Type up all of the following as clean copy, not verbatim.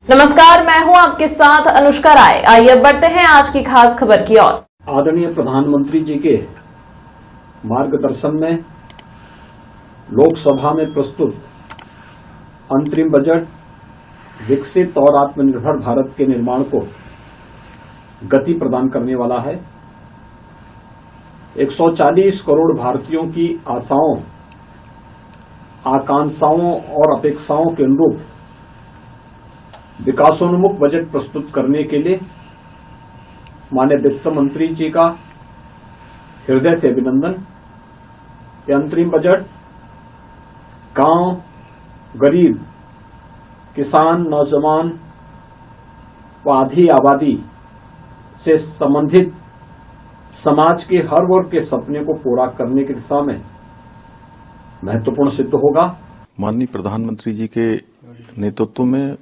नमस्कार, मैं हूं आपके साथ अनुष्का राय। आइए बढ़ते हैं आज की खास खबर की ओर। आदरणीय प्रधानमंत्री जी के मार्गदर्शन में लोकसभा में प्रस्तुत अंतरिम बजट विकसित और आत्मनिर्भर भारत के निर्माण को गति प्रदान करने वाला है। 140 करोड़ भारतीयों की आशाओं, आकांक्षाओं और अपेक्षाओं के अनुरूप विकासोन्मुख बजट प्रस्तुत करने के लिए माननीय वित्त मंत्री जी का हृदय से अभिनंदन। यह अंतरिम बजट गांव, गरीब, किसान, नौजवान व आधी आबादी से संबंधित समाज के हर वर्ग के सपने को पूरा करने की दिशा में महत्वपूर्ण सिद्ध होगा। माननीय प्रधानमंत्री जी के नेतृत्व में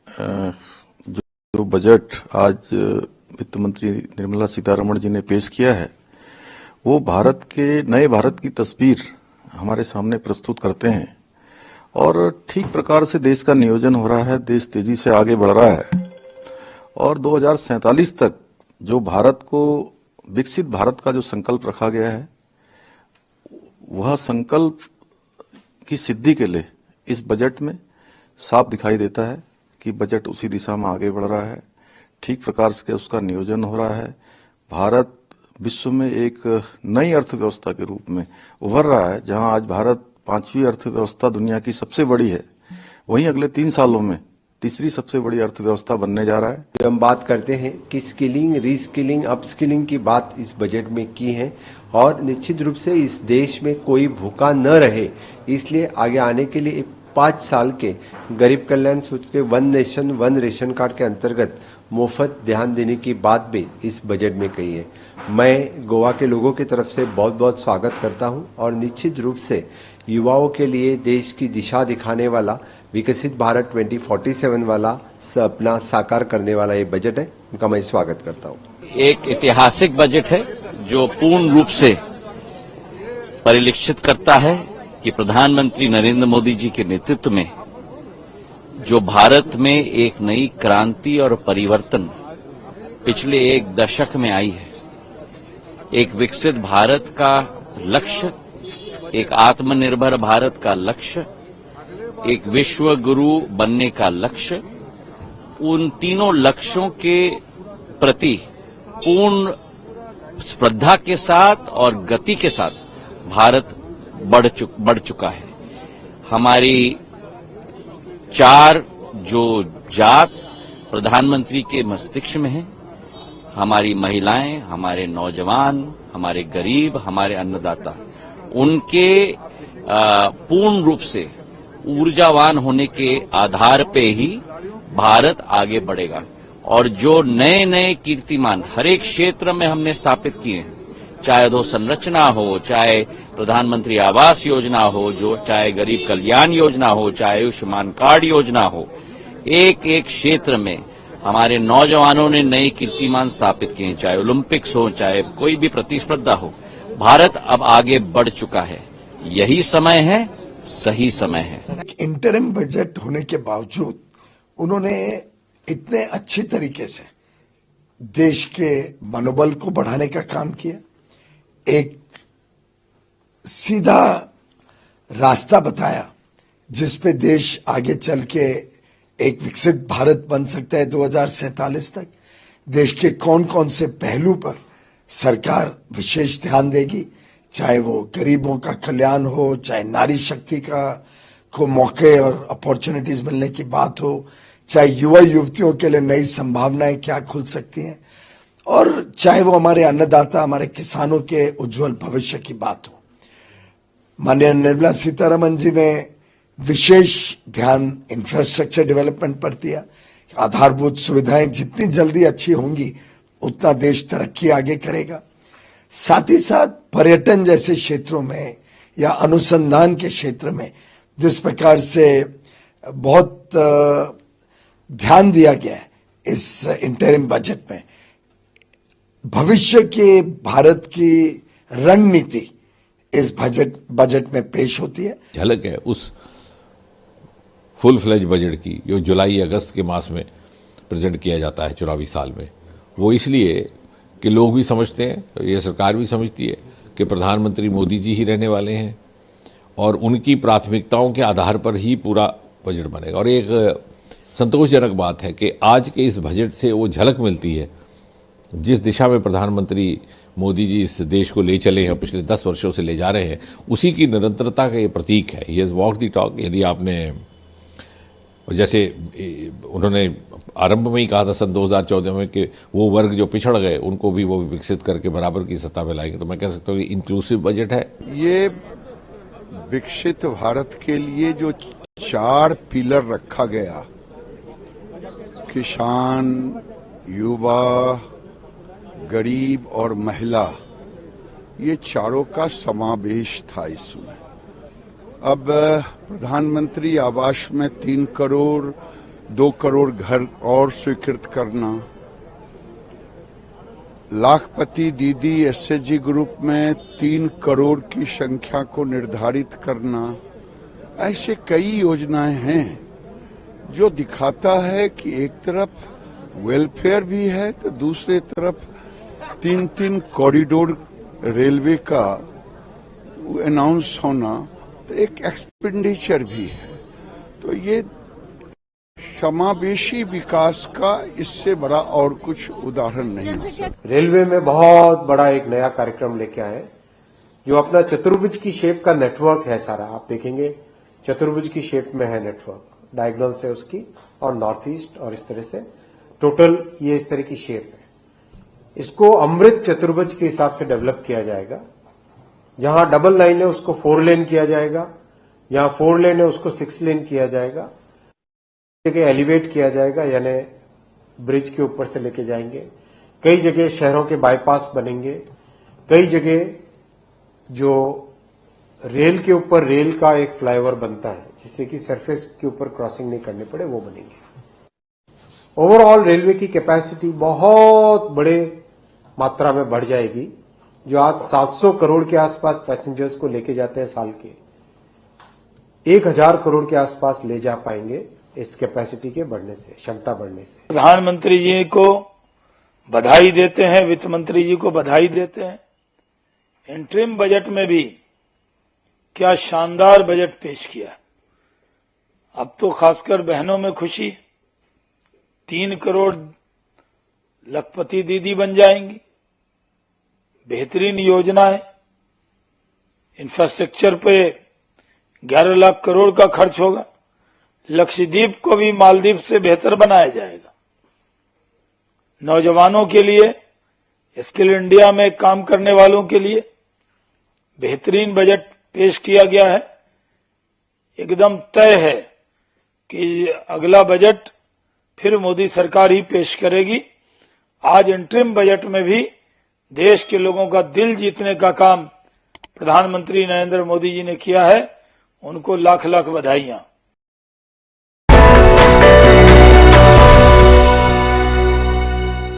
जो बजट आज वित्त मंत्री निर्मला सीतारमण जी ने पेश किया है, वो नए भारत की तस्वीर हमारे सामने प्रस्तुत करते हैं और ठीक प्रकार से देश का नियोजन हो रहा है। देश तेजी से आगे बढ़ रहा है और 2047 तक जो विकसित भारत का जो संकल्प रखा गया है, वह संकल्प की सिद्धि के लिए इस बजट में साफ दिखाई देता है कि बजट उसी दिशा में आगे बढ़ रहा है। ठीक प्रकार से उसका नियोजन हो रहा है। भारत विश्व में एक नई अर्थव्यवस्था के रूप में उभर रहा है। जहां आज भारत 5वीं अर्थव्यवस्था दुनिया की सबसे बड़ी है, वहीं अगले 3 सालों में तीसरी सबसे बड़ी अर्थव्यवस्था बनने जा रहा है। हम बात करते हैं कि स्किलिंग, रीस्किलिंग, अपस्किलिंग की बात इस बजट में की है और निश्चित रूप से इस देश में कोई भूखा न रहे, इसलिए आगे आने के लिए 5 साल के गरीब कल्याण सूत्र के 1 नेशन 1 रेशन कार्ड के अंतर्गत मुफ्त ध्यान देने की बात भी इस बजट में कही है। मैं गोवा के लोगों की तरफ से बहुत बहुत स्वागत करता हूं और निश्चित रूप से युवाओं के लिए देश की दिशा दिखाने वाला, विकसित भारत 2047 वाला सपना साकार करने वाला ये बजट है। उनका मैं स्वागत करता हूं। एक ऐतिहासिक बजट है जो पूर्ण रूप से परिलक्षित करता है कि प्रधानमंत्री नरेंद्र मोदी जी के नेतृत्व में जो भारत में एक नई क्रांति और परिवर्तन पिछले 1 दशक में आई है, एक विकसित भारत का लक्ष्य, एक आत्मनिर्भर भारत का लक्ष्य, एक विश्व गुरु बनने का लक्ष्य, उन तीनों लक्ष्यों के प्रति पूर्ण श्रद्धा के साथ और गति के साथ भारत बढ़ चुका है। हमारी 4 जो जात प्रधानमंत्री के मस्तिष्क में है, हमारी महिलाएं, हमारे नौजवान, हमारे गरीब, हमारे अन्नदाता, उनके पूर्ण रूप से ऊर्जावान होने के आधार पे ही भारत आगे बढ़ेगा। और जो नए नए कीर्तिमान हर एक क्षेत्र में हमने स्थापित किए हैं, चाहे अधोसंरचना हो, चाहे प्रधानमंत्री आवास योजना हो, चाहे गरीब कल्याण योजना हो, चाहे आयुष्मान कार्ड योजना हो, एक एक क्षेत्र में हमारे नौजवानों ने नए कीर्तिमान स्थापित किए हैं। चाहे ओलंपिक्स हो, चाहे कोई भी प्रतिस्पर्धा हो, भारत अब आगे बढ़ चुका है। यही समय है, सही समय है। इंटरिम बजट होने के बावजूद उन्होंने इतने अच्छी तरीके से देश के मनोबल को बढ़ाने का काम किया, एक सीधा रास्ता बताया जिस पे देश आगे चल के एक विकसित भारत बन सकता है 2047 तक। देश के कौन कौन से पहलू पर सरकार विशेष ध्यान देगी, चाहे वो गरीबों का कल्याण हो, चाहे नारी शक्ति को मौके और अपॉर्चुनिटीज मिलने की बात हो, चाहे युवा युवतियों के लिए नई संभावनाएं क्या खुल सकती हैं, और चाहे वो हमारे अन्नदाता, हमारे किसानों के उज्जवल भविष्य की बात हो। माननीय निर्मला सीतारमण जी ने विशेष ध्यान इंफ्रास्ट्रक्चर डेवलपमेंट पर दिया। आधारभूत सुविधाएं जितनी जल्दी अच्छी होंगी उतना देश तरक्की आगे करेगा। साथ ही साथ पर्यटन जैसे क्षेत्रों में या अनुसंधान के क्षेत्र में जिस प्रकार से बहुत ध्यान दिया गया है इस इंटरिम बजट में, भविष्य के भारत की रणनीति इस बजट में पेश होती है। झलक है उस फुल फ्लेज बजट की जो जुलाई अगस्त के मास में प्रेजेंट किया जाता है चुनावी साल में, वो इसलिए कि लोग भी समझते हैं, ये सरकार भी समझती है कि प्रधानमंत्री मोदी जी ही रहने वाले हैं और उनकी प्राथमिकताओं के आधार पर ही पूरा बजट बनेगा। और एक संतोषजनक बात है कि आज के इस बजट से वो झलक मिलती है जिस दिशा में प्रधानमंत्री मोदी जी इस देश को ले चले हैं, पिछले 10 वर्षों से ले जा रहे हैं, उसी की निरंतरता का ये प्रतीक है। He has walk the talk. यदि आपने, जैसे उन्होंने आरंभ में ही कहा था सन 2014 में कि वो वर्ग जो पिछड़ गए उनको भी वो विकसित करके बराबर की सत्ता में लाएंगे, तो मैं कह सकता हूँ कि इंक्लूसिव बजट है। ये विकसित भारत के लिए जो 4 पिलर रखा गया, किसान, युवा, गरीब और महिला, ये चारों का समावेश था इसमें। अब प्रधानमंत्री आवास में 3 करोड़ 2 करोड़ घर और स्वीकृत करना, लाखपति दीदी एसएचजी ग्रुप में 3 करोड़ की संख्या को निर्धारित करना, ऐसे कई योजनाएं हैं जो दिखाता है कि एक तरफ वेलफेयर भी है तो दूसरे तरफ 3 कॉरिडोर रेलवे का अनाउंस होना तो एक एक्सपेंडिचर भी है। तो ये समावेशी विकास का इससे बड़ा और कुछ उदाहरण नहीं हो सकता। रेलवे में बहुत बड़ा एक नया कार्यक्रम लेके आए जो अपना चतुर्भुज की शेप का नेटवर्क है सारा। आप देखेंगे चतुर्भुज की शेप में है नेटवर्क, डायगोनल से उसकी और नॉर्थ ईस्ट और इस तरह से टोटल ये इस तरह की शेप है। इसको अमृत चतुर्भुज के हिसाब से डेवलप किया जाएगा। जहां डबल लाइन है उसको 4 लेन किया जाएगा, जहां 4 लेन है उसको 6 लेन किया जाएगा, जगह एलिवेट किया जाएगा यानी ब्रिज के ऊपर से लेके जाएंगे। कई जगह शहरों के बाईपास बनेंगे, कई जगह जो रेल के ऊपर रेल का एक फ्लाईओवर बनता है जिससे कि सरफेस के ऊपर क्रॉसिंग नहीं करनी पड़े, वो बनेंगे। ओवरऑल रेलवे की कैपेसिटी बहुत बड़े मात्रा में बढ़ जाएगी। जो आज 700 करोड़ के आसपास पैसेंजर्स को लेके जाते हैं साल के, 1000 करोड़ के आसपास ले जा पाएंगे इस कैपेसिटी के बढ़ने से, क्षमता बढ़ने से। प्रधानमंत्री जी को बधाई देते हैं, वित्त मंत्री जी को बधाई देते हैं। इंटरिम बजट में भी क्या शानदार बजट पेश किया। अब तो खासकर बहनों में खुशी, 3 करोड़ लखपति दीदी बन जाएंगी। बेहतरीन योजना है। इंफ्रास्ट्रक्चर पे 11 लाख करोड़ का खर्च होगा। लक्षद्वीप को भी मालदीव से बेहतर बनाया जाएगा। नौजवानों के लिए, स्किल इंडिया में काम करने वालों के लिए बेहतरीन बजट पेश किया गया है। एकदम तय है कि अगला बजट फिर मोदी सरकार ही पेश करेगी। आज इंटरिम बजट में भी देश के लोगों का दिल जीतने का काम प्रधानमंत्री नरेंद्र मोदी जी ने किया है। उनको लाख लाख बधाइयां।